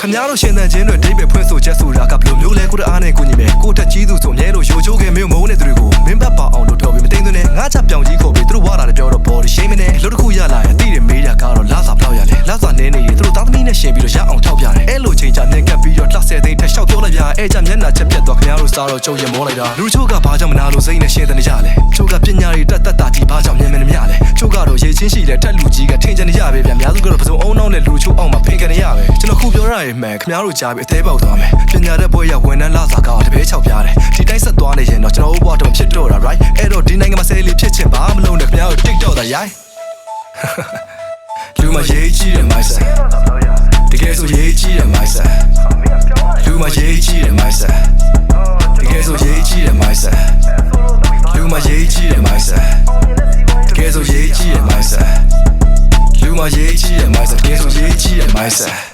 ခမရတို့ရှင်သန်ခြင်းတွေဒိတ်ပဲဖွင့်ဆိုချက်ဆိုတာကဘလို့မျိုးလဲကိုတအားနဲ့ကိုညီပဲကိုတက်ကြီးသူဆိုမြဲလို့ရိုချိုးခဲ့မင်းမုန်းတဲ့သူတွေကိုမင်းဘက်ပါအောင်လို့တော်ပြီးမသိမ့်သွင်းနဲ့ငါချပြောင်ကြီးခေါ်ပြီးသူတို့ဝါတာလည်းပြောတော့ body shame နဲ့လို့တစ်ခုရလာရင်တိတယ်မေးတာကတော့လာစာပြောက်ရလေလာစာနင်းနေရင်သူတို့သားသမီးနဲ့ရှင်ပြီးတော့ရအောင်ထောက်ပြတယ်အဲ့လိုချိန်ချနေကပ်ပြီးတော့လှ10သိန်းထက်လျှောက်ပြောလိုက်ပြအဲ့ကြမျက်နှာချက်ပြတ်သွားခမရတို့စားတော့ကြုံရင်မောလိုက်တာလူချို့ကဘာကြောင့်မနာလို့စိတ်နဲ့ရှင်တဲ့နေကြလဲချို့ကပညာတွေတက်တာကြီးဘာကြောင့်မြင်မနေမြလဲချို့ကတော့ရေချင်းရှိတယ်ထက်လူကြီးကထင်ချင်နေရပဲဗျအများစုကတော့ပစုံအုံနောက်နဲ့လူချို့အောင်မှာဖင်ကန်နေရပဲကျွန်တော်ခုပြောရရင်မှန်ခမရတို့ကြားပြီးအသေးပေါက်သွားမယ်ပညာတဲ့ဘွဲရဝန်ထမ်းလာစာကတပည့်6ပြားတယ်ဒီတိုင်းဆက်သွားနေရင်တော့ကျွန်တော်တို့ဘွားတော့ဖြစ်တော့တာ right အဲ့တော့ဒီနိုင်ငံမှာဆယ်လီဖြစ်ချင်ဘာမလုပ်နဲ့ခမရတို့ TikTok တာရိုင်းလူမရေးကြီးတယ်မိုက်ဆန်တကယ်ဆိုရေးကြီးတယ်မိုက်ဆန်လူမရေးကြီးတယ်မိုက်ဆန်တကယ်ဆိုရေးကြီးတယ်မိုက်ဆန်လူမရေးကြီးတယ်မိုက်ဆန်တကယ်ဆိုရေးကြီးတယ်မိုက်ဆန်လူမရေးကြီးတယ်မိုက်ဆန်တကယ်ဆိုရေးကြီးတယ်မိုက်ဆန်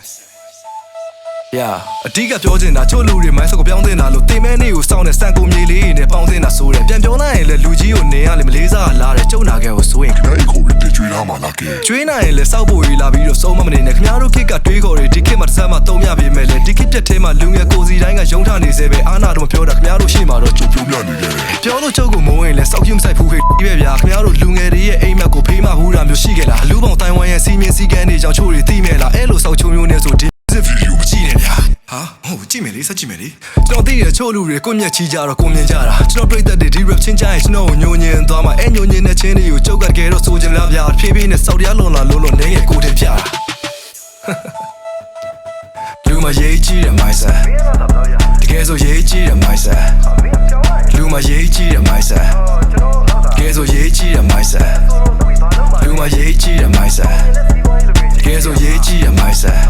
အဓိကပြောချင်တာချို့လူတွေမိုင်းဆက်ကိုပြောင်းတင်တာလို့တင်မဲနေကိုစောင်းတဲ့စံကုန်မြေလေးနဲ့ပေါင်းတင်တာဆိုတယ်ပြန်ပြောလိုက်ရင်လည်းလူကြီးကိုနေရလေမလေးစားလာတယ်ကျုံနာခဲ့ကိုဆိုရင်ခင်ဗျားကိုပြီးကျွေးလာမှာလားကဲကျွေးနိုင်ရင်လည်းစောက်ဖို့ရေးလာပြီးတော့စုံမမနေနဲ့ခင်ဗျားတို့ခေတ်ကတွေးခေါ်တွေဒီခေတ်မှာတစ်စမ်းမှတုံးရပြီမဲ့လေဒီခေတ်ပြက်ထဲမှာလူငယ်ကိုစီတိုင်းကရုံထနေစေပဲအာနာတော့မပြောတာခင်ဗျားတို့ရှေ့မှာတော့ကျုပ်ပြောပြနေတယ်ပြောလို့ချုပ်ကိုမုန်းရင်လည်းစောက်ကျမဆိုင်ဘူးခေတ်ပဲဗျာခင်ဗျားတို့လူငယ်တွေရဲ့အိမ်မက်ကိုဖေးမဘူးတာမျိုးရှိခဲ့လားလူပေါင်းတိုင်ဝမ်ရဲ့စီမင်းစီကန်းတွေကြောင့်ချို့တွေသိမဲ့လားအဲ့လိုစောက်ချုံမျိုးနဲ့ဆိုဒီဗီဒီယိုကြည့်နေဗျာဟာဟုတ်ကြည့်မယ်လေစကြည့်မယ်လေကျွန်တော်သိရချို့လူတွေကိုမျက်ချီကြတော့ကိုမြင်ကြတာကျွန်တော်ပြိတ္တတွေဒီ rap ချင်းကြရင်ကျွန်တော်ကိုညိုညင်သွားမှာအဲ့ညိုညင်တဲ့ချင်းတွေကိုကြောက်ကတကယ်တော့ဆိုချင်လားဗျာဖြည်းဖြည်းနဲ့စောက်တရားလွန်လာလို့နေရဲ့ကိုတင်ပြတာလူမရေးကြီးတယ်မိုက်ဆန်တကယ်ဆိုရေးကြီးတယ်မိုက်ဆန်လူမရေးကြီးတယ်မိုက်ဆန်တကယ်ဆိုရေးကြီးတယ်မိုက်ဆန်လူမရေးကြီးတယ်မိုက်ဆန်တကယ်ဆိုရေးကြီးတယ်မိုက်ဆန်